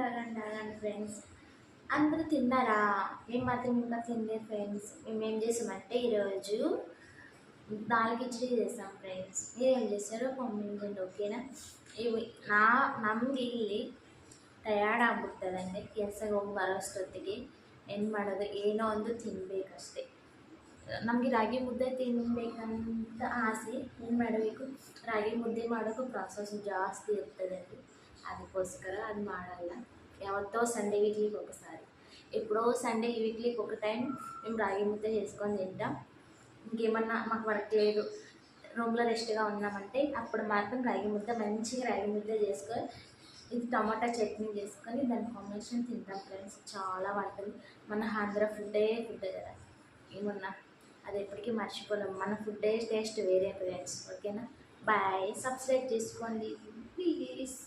ఆగండి ఫ్రెండ్స్. అందరూ తిన్నారా? మేము మాత్రం ఇంకా తినలేదు ఫ్రెండ్స్. మేము ఏం చేసామంటే ఈరోజు దాల్ కిచిడి చేసాం ఫ్రెండ్స్. మీరేం చేస్తారో కామెంట్ చేయండి, ಓಕೆನಾ? ಇವು ನಮ್ಗೆ ಇಲ್ಲಿ ಟಯರ್ಡ್ ಕೆಲಸಕ್ಕೆ ಹೋಗಿ ಬರೋಷ್ಟೊತ್ತಿಗೆ ಏನು ಮಾಡೋದು, ಏನೋ ಒಂದು ತಿನ್ನಬೇಕಷ್ಟೆ. ನಮಗೆ ರಾಗಿ ಮುದ್ದೆ ತಿನ್ನಬೇಕಂತ ಆಸೆ. ಏನು ಮಾಡಬೇಕು, ರಾಗಿ ಮುದ್ದೆ ಮಾಡೋಕ್ಕೂ ಪ್ರಾಸೆಸ್ ಜಾಸ್ತಿ ಇರ್ತದಂడి. ಅದಕ್ಕೋಸ್ಕರ ಅದು ಮಾಡಲ್ಲ. ಯಾವತ್ತೋ సండే వీక్లీకి ఒకసారి, ఎప్పుడో సండే వీక్లీకి ఒక టైం మేము రాగి ముద్ద చేసుకొని తింటాం. ఇంకేమన్నా మాకు వర్క్ లేదు, రూమ్లో రెస్ట్గా ఉన్నామంటే అప్పుడు మాత్రం మంచిగా రాగి ముద్ద చేసుకొని ఇది టమాటా చట్నీ చేసుకొని దాని కాంబినేషన్ తింటాం ఫ్రెండ్స్. చాలా వంటలు మన ఆంధ్ర ఫుడ్ కదా, ఏమన్నా అది ఎప్పటికీ మర్చిపోలేము. మన ఫుడ్ టేస్ట్ వేరే ఫ్రెండ్స్, ఓకేనా? బాయ్. సబ్స్క్రైబ్ చేసుకోండి ప్లీజ్.